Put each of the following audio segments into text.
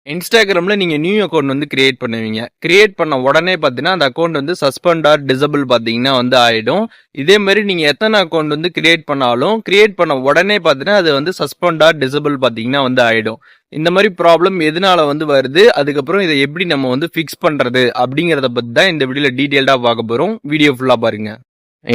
இன்ஸ்டாகிராம்ல நீங்க new account வந்து கிரியேட் பண்ணுவீங்க. கிரியேட் பண்ண உடனே பார்த்தீங்கன்னா, அந்த அக்கௌண்ட் வந்து சஸ்பெண்ட் ஆர் டிசபிள் பார்த்தீங்கன்னா வந்து ஆயிடும். இதே மாரி நீங்க எத்தனை அக்கௌண்ட் வந்து கிரியேட் பண்ணாலும், கிரியேட் பண்ண உடனே பார்த்தீங்கன்னா, அது வந்து சஸ்பெண்ட் ஆர் டிசபிள் பார்த்தீங்கன்னா வந்து ஆயிடும். இந்த மாரி ப்ராப்ளம் எதனால வந்து வருது? அதுக்கப்புறம் இத எப்படி நம்ம வந்து ஃபிக்ஸ் பண்றது? அப்படிங்கிறத பத்தி தான் இந்த வீடியோல டீடைல்டா பார்க்க போறோம். வீடியோ ஃபுல்லா பாருங்க.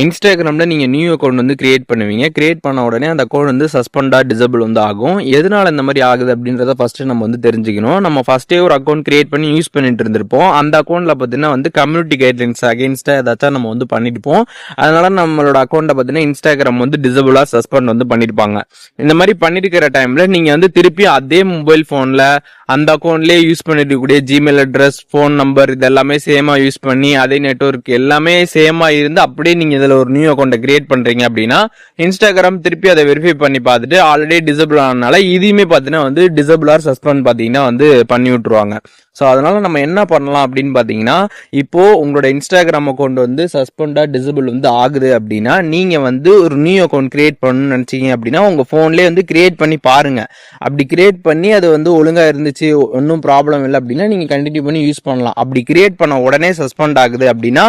இன்ஸ்டாகிராம்ல நீங்க நியூ அக்கௌண்ட் வந்து கிரியேட் பண்ணுவீங்க. கிரியேட் பண்ண உடனே அந்த அக்கௌண்ட் வந்து சஸ்பெண்டா டிசபிள் வந்து ஆகும். எதனால இந்த மாதிரி ஆகுது அப்படின்றத ஃபர்ஸ்ட் நம்ம வந்து தெரிஞ்சுக்கணும். நம்ம ஃபர்ஸ்டே ஒரு அக்கௌண்ட் கிரியேட் பண்ணி யூஸ் பண்ணிட்டு இருந்திருப்போம். அந்த அக்கௌண்ட்ல பார்த்தீங்கன்னா வந்து கம்யூனிட்டி கைட்லைன்ஸ் அகைன்ஸ்டா ஏதாச்சும் நம்ம வந்து பண்ணிருப்போம். அதனால நம்மளோட அக்கௌண்ட்டை பார்த்தீங்கன்னா இன்ஸ்டாகிராம் வந்து டிசபிளா சஸ்பெண்ட் வந்து பண்ணிருப்பாங்க. இந்த மாதிரி பண்ணிருக்கிற டைம்ல நீங்க வந்து திருப்பி அதே மொபைல் போன்ல அந்த அக்கௌண்ட்லயே யூஸ் பண்ணிருக்கக்கூடிய ஜிமெயில் அட்ரஸ், போன் நம்பர் இதெல்லாமே சேமா யூஸ் பண்ணி அதே நெட்வொர்க் எல்லாமே சேமா இருந்து அப்படியே நீங்க இதுல ஒரு நியூ அக்கௌண்ட் கிரியேட் பண்றீங்க அப்படின்னா இன்ஸ்டாகிராம் திருப்பி அதை வெரிஃபை பண்ணி பார்த்துட்டு ஆல்ரெடி டிசபிள் ஆனனால இதையுமே பாத்தீங்கன்னா வந்து டிசபிள் ஆர் சஸ்பெண்ட் பாத்தீங்கன்னா வந்து பண்ணி விட்டுருவாங்க. ஸோ அதனால நம்ம என்ன பண்ணலாம் அப்படின்னு பாத்தீங்கன்னா, இப்போ உங்களோட இன்ஸ்டாகிராம் அக்கௌண்ட் வந்து சஸ்பெண்டா டிசபிள் வந்து ஆகுது அப்படின்னா நீங்க வந்து ஒரு நியூ அக்கௌண்ட் கிரியேட் பண்ணணும்னு நினைச்சீங்க அப்படின்னா உங்க போன்லயே வந்து கிரியேட் பண்ணி பாருங்க. அப்படி கிரியேட் பண்ணி அது வந்து ஒழுங்கா இருந்துச்சு, ஒன்றும் ப்ராப்ளம் இல்லை அப்படின்னா நீங்க கண்டினியூ பண்ணி யூஸ் பண்ணலாம். அப்படி கிரியேட் பண்ண உடனே சஸ்பெண்ட் ஆகுது அப்படின்னா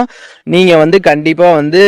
நீங்க வந்து கண்டிப்பா வந்து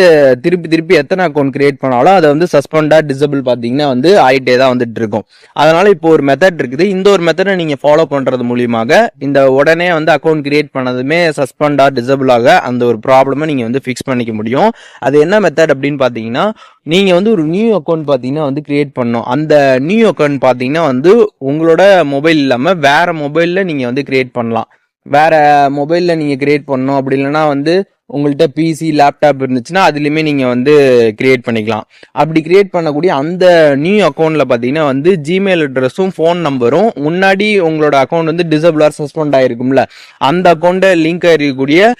திருப்பி எத்தனை அக்கௌண்ட் கிரியேட் பண்ணாலும் அதை வந்து சஸ்பெண்டா டிசபிள் பாத்தீங்கன்னா வந்து ஆயிட்டே தான் வந்துட்டு இருக்கும். அதனால இப்போ ஒரு மெத்தட் இருக்குது. இந்த ஒரு மெத்தடை நீங்க ஃபாலோ பண்றது மூலியமாக இந்த உடனே வந்து அக்கௌண்ட் கிரியேட் பண்ணதுமே சஸ்பெண்டா டிசபிள் ஆக அந்த ஒரு ப்ராப்ளமை நீங்க வந்து ஃபிக்ஸ் பண்ணிக்க முடியும். அது என்ன மெத்தட் அப்படின்னு பாத்தீங்கன்னா, நீங்க வந்து ஒரு நியூ அக்கௌண்ட் பாத்தீங்கன்னா வந்து கிரியேட் பண்ணணும். அந்த நியூ அக்கௌண்ட் பாத்தீங்கன்னா வந்து உங்களோட மொபைல் இல்லாம வேற மொபைல்ல நீங்க வந்து கிரியேட் பண்ணலாம். வேற மொபைல்ல நீங்க கிரியேட் பண்ணணும். அப்படி இல்லைன்னா வந்து உங்கள்கிட்ட பிசி லேப்டாப் இருந்துச்சுன்னா அதுலயுமே நீங்க வந்து கிரியேட் பண்ணிக்கலாம். அப்படி கிரியேட் பண்ணக்கூடிய அந்த நியூ அக்கௌண்ட்ல பாத்தீங்கன்னா வந்து ஜிமெயில் அட்ரஸும் போன் நம்பரும் முன்னாடி உங்களோட அக்கௌண்ட் வந்து டிசபிள் ஆர் சஸ்பெண்ட் ஆயிருக்கும்ல அந்த அக்கௌண்ட்டை லிங்க் ஆயிருக்கக்கூடிய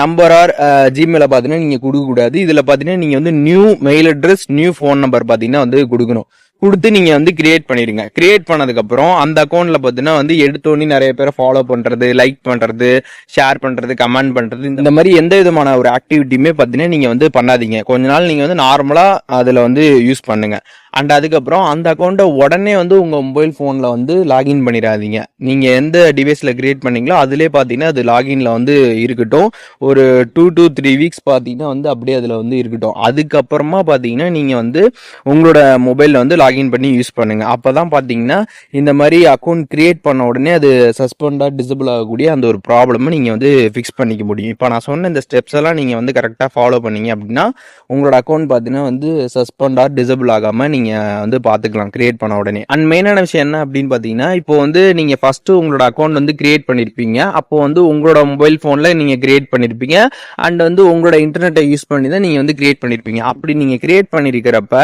நம்பர் ஆர் ஜிமெயில பாத்தீங்கன்னா நீங்க கொடுக்க கூடாது. இதுல பாத்தீங்கன்னா நீங்க வந்து new mail address, new phone number பாத்தீங்கன்னா வந்து கொடுக்கணும். கொடுத்து நீங்க வந்து கிரியேட் பண்ணிருங்க. கிரியேட் பண்ணதுக்கு அப்புறம் அந்த அக்கௌண்ட்ல பாத்தீங்கன்னா வந்து எடுத்தோன்னே நிறைய பேரை ஃபாலோ பண்றது, லைக் பண்றது, ஷேர் பண்றது, கமெண்ட் பண்றது இந்த மாதிரி எந்த விதமான ஒரு ஆக்டிவிட்டியுமே பாத்தீங்கன்னா நீங்க வந்து பண்ணாதீங்க. கொஞ்ச நாள் நீங்க வந்து நார்மலா அதுல வந்து யூஸ் பண்ணுங்க. அண்ட் அதுக்கப்புறம் அந்த அக்கௌண்ட்டை உடனே வந்து உங்க மொபைல் போன்ல வந்து லாகின் பண்ணிடாதீங்க. நீங்க எந்த டிவைஸ்ல கிரியேட் பண்ணீங்களோ அதுலயே பாத்தீங்கன்னா அது லாகின்ல வந்து இருக்கட்டும். ஒரு 2 to 3 வீக்ஸ் பாத்தீங்கன்னா வந்து அப்படியே அதுல வந்து இருக்கட்டும். அதுக்கப்புறமா பாத்தீங்கன்னா நீங்க வந்து உங்களோட மொபைல்ல வந்து லாகின் பண்ணி யூஸ் பண்ணுங்க. அப்பதான் பாத்தீங்கன்னா இந்த மாதிரி அக்கௌண்ட் கிரியேட் பண்ண உடனே அது சஸ்பெண்டா டிசபிள் ஆகக்கூடிய அந்த ஒரு ப்ராப்ளம் நீங்க வந்து ஃபிக்ஸ் பண்ணிக்க முடியும். இப்போ நான் சொன்ன இந்த ஸ்டெப்ஸ் எல்லாம் நீங்க வந்து கரெக்டா ஃபாலோ பண்ணீங்க அப்படின்னா உங்களோட அக்கௌண்ட் பாத்தீங்கன்னா வந்து சஸ்பெண்டா டிசபிள் ஆகாம நீங்க வந்து பாத்துக்கலாம் கிரியேட் பண்ண உடனே. அண்ட் மெயினான விஷயம் என்ன அப்படின்னு பாத்தீங்கன்னா, இப்போ வந்து நீங்க ஃபர்ஸ்ட் உங்களோட அக்கௌண்ட் வந்து கிரியேட் பண்ணிருப்பீங்க. அப்போ வந்து உங்களோட மொபைல் போன்ல நீங்க கிரியேட் பண்ணிருப்பீங்க. அண்ட் வந்து உங்களோட இன்டர்நெட்டை யூஸ் பண்ணி தான் நீங்க வந்து கிரியேட் பண்ணிருப்பீங்க. அப்படி நீங்க கிரியேட் பண்ணிருக்கிறப்ப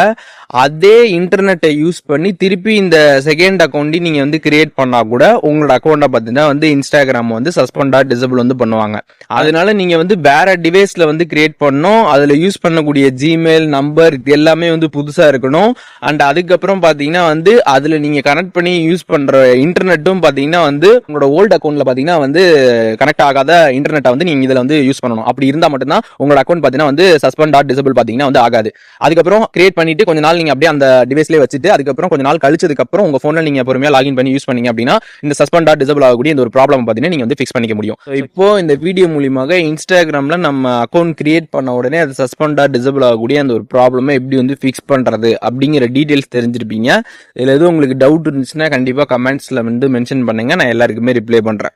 அதே இன்டர்நெட்டை யூஸ் பண்ணி திருப்பி இந்த செகண்ட் அக்கௌண்ட்டையும் நீங்க வந்து கிரியேட் பண்ணா கூட உங்களோட அக்கௌண்ட்டை பாத்தீங்கன்னா வந்து இன்ஸ்டாகிராம் வந்து சஸ்பெண்டா டிசபிள் வந்து பண்ணுவாங்க. அதனால நீங்க வந்து வேற டிவைஸ்ல வந்து கிரியேட் பண்ணணும். அதுல யூஸ் பண்ணக்கூடிய ஜிமெயில் நம்பர் இது எல்லாமே வந்து புதுசா இருக்கணும். அண்ட் அதுக்கப்புறம் பாத்தீங்கன்னா வந்து அதுல நீங்க கனெக்ட் பண்ணி யூஸ் பண்ற இன்டர்நெட்டும் பாத்தீங்கன்னா வந்து உங்களோட ஓல்டு அக்கௌண்ட்ல பாத்தீங்கன்னா வந்து கனெக்ட் ஆகாத இன்டர்நெட்டை வந்து நீங்க இதுல வந்து யூஸ் பண்ணணும். அப்படி இருந்தா மட்டும்தான் உங்களோட அக்கௌண்ட் பாத்தீங்கன்னா வந்து சஸ்பெண்ட் ஆர் டிசபிள் பாத்தீங்கன்னா வந்து ஆகாது. அதுக்கப்புறம் கிரியேட் பண்ணிட்டு கொஞ்ச நாள் நீங்க அப்படியே அந்த டிவைஸ்லயே வச்சுட்டு அதுக்கப்புறம் கொஞ்ச நாள் கழிச்சதுக்கு அப்புறம் உங்க போன்ல நீங்க பொறுமையா லாகின் பண்ணி யூஸ் பண்ணீங்க அப்படின்னா இந்த சஸ்பெண்ட் ஆர் டிசபிள் ஆகக்கூடிய இந்த ஒரு ப்ராப்ளம் பாத்தீங்கன்னா நீங்க வந்து ஃபிக்ஸ் பண்ணிக்க முடியும். இப்போ இந்த வீடியோ மூலியமாக இன்ஸ்டாகிராம்ல நம்ம அக்கௌண்ட் கிரியேட் பண்ண உடனே அது சஸ்பெண்ட் ஆர் டிசபிள் ஆகக்கூடிய அந்த ஒரு ப்ராப்ளமை எப்படி வந்து ஃபிக்ஸ் பண்றது அப்படிங்கிற டீடைல்ஸ் தெரிஞ்சிருப்பீங்க. இதுல எதுவும் உங்களுக்கு டவுட் இருந்துச்சுன்னா கண்டிப்பா கமெண்ட்ஸ்ல வந்து மென்ஷன் பண்ணுங்க. நான் எல்லாருக்குமே ரிப்ளை பண்றேன்.